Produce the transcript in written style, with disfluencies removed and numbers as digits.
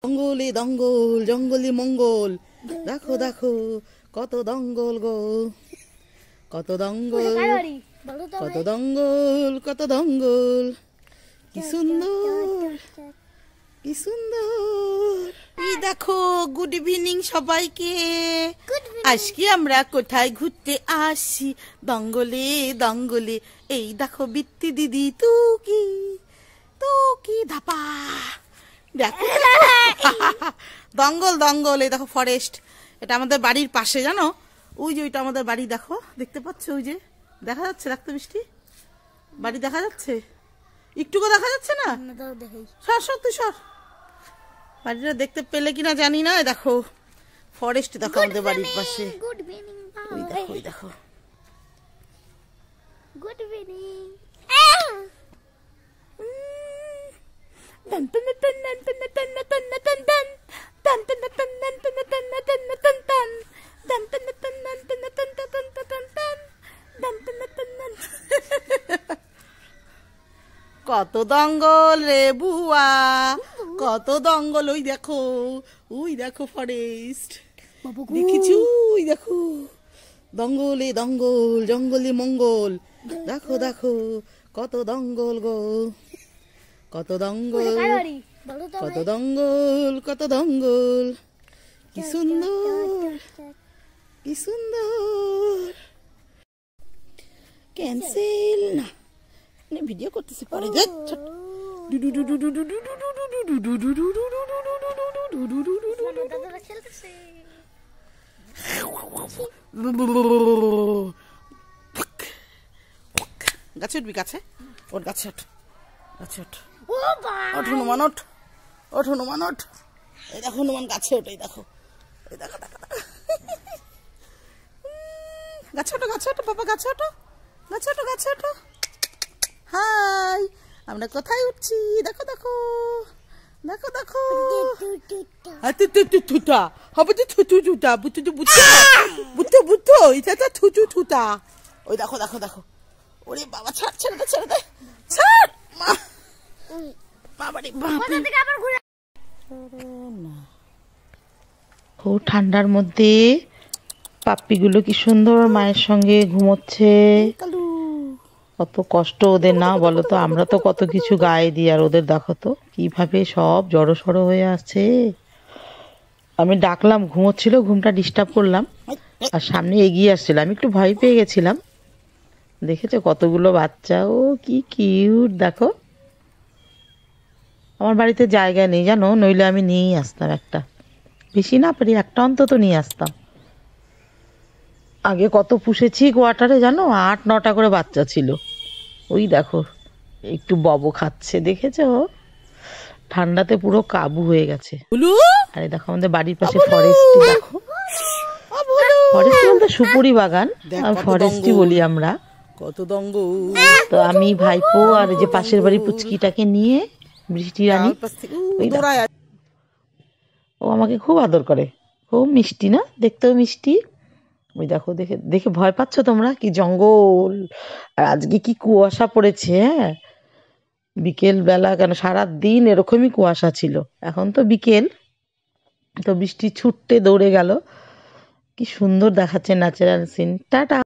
জঙ্গলে দঙ্গল জঙ্গলি মঙ্গল, দেখো দেখো কত দঙ্গল গো, কত দঙ্গল কত দঙ্গল কত দঙ্গল, কি সুন্দর কি সুন্দর। এই দেখো, গুড ইভিনিং সবাইকে। আজকে আমরা কোথায় ঘুরতে আসি? দঙ্গলে দঙ্গলে। এই দেখো বৃত্তি দিদি, তুকি ধাপা, দেখো দঙ্গল দঙ্গল। এই দেখো ফরেস্ট, এটা আমাদের বাড়ির পাশে, জানো ওই যে ওইটা আমাদের বাড়ি, দেখো দেখতে পাচ্ছ, ওই যে দেখা যাচ্ছে, দেখতে মিষ্টি বাড়ি দেখা যাচ্ছে, একটুকু দেখা যাচ্ছে না? সর সর তুই সর, বাড়িটা দেখতে পেলে কিনা জানি না। দেখো ফরেস্ট, দেখো আমাদের বাড়ির পাশে, ওই দেখো ওই দেখো। Good evening. কত দঙ্গল রে বুয়া, কত দঙ্গল। ওই দেখো ফরেস্ট, দেখেছি ওই দেখো দঙ্গলে দঙ্গল জঙ্গলি মঙ্গল, দেখো দেখো কত দঙ্গল গো, কত দঙ্গল কত দঙ্গল কত দঙ্গল, কি সুন্দর কি সুন্দর। ক্যান্সেল না, ভিডিও করতেছি পরে। গাছে উঠবি, গাছে ওর, গাছে ওঠ, গাছে ওঠ, ওঠ হনুমান, ওঠ ওঠ হনুমান, ওঠ। এই দেখো হনুমান গাছে ওঠে, এই দেখো এই দেখো দেখো গাছে ওঠো, গাছে ওঠো বাবা, গাছে ওঠো, গাছে ওঠো, গাছে ওঠো। হাই, আমরা কোথায় উঠছি? দেখো দেখো দেখো দেখো, হবে তো থুতু টুটা, বুতু তো বুতু বুতু বুতু, এটা তো থুতু টুটা। ওই দেখো দেখো দেখো, ওরে বাবা, ছাড় ছেড়ে দে, ছেড়ে দে, ছাড় মা, বাবারে বাবা। ও ঠান্ডার মধ্যে পাপ্পিগুলো কি সুন্দর মায়ের সঙ্গে ঘুমোচ্ছে। কত কষ্ট ওদের না বলো তো, আমরা তো কত কিছু গায়ে দিই, আর ওদের দেখো তো কিভাবে সব জড়ো সড়ো হয়ে আছে। আমি ডাকলাম, ঘুমোচ্ছিল, ঘুমটা ডিস্টার্ব করলাম, আর সামনে এগিয়ে আসছিল, আমি একটু ভয় পেয়ে গেছিলাম। দেখেছো কতগুলো বাচ্চা, ও কি কিউট দেখো। আমার বাড়িতে জায়গা নেই জানো, নইলে আমি নিয়েই আসতাম একটা, বেশি না পারি একটা অন্তত নিয়ে আসতাম। আগে কত পুষেছি কোয়ার্টারে জানো, 8-9টা করে বাচ্চা ছিল। ওই দেখো একটু ববো খাচ্ছে, দেখেছো, ঠান্ডাতে পুরো কাবু হয়ে গেছে। আরে দেখো আমাদের বাড়ির পাশে ফরেস্ট, দেখো ফরেস্ট বলতে সুপুরি বাগান, ফরেস্টই বলি আমরা। কত দঙ্গল। তো আমি ভাইপো আর যে পাশের বাড়ি পুচকিটাকে নিয়ে, বৃষ্টি রানী, ও আমাকে খুব আদর করে, খুব মিষ্টি না, দেখতেও মিষ্টি। ওই দেখো, দেখে দেখে ভয় পাচ্ছ তোমরা? কি জঙ্গল, আর আজকে কি কুয়াশা পড়েছে। হ্যাঁ, বিকেল বেলা, কেন সারা দিন এরকমই কুয়াশা ছিল, এখন তো বিকেল, তো বৃষ্টি ছুটতে দৌড়ে গেল। কি সুন্দর দেখাচ্ছে ন্যাচারাল সিন। টাটা।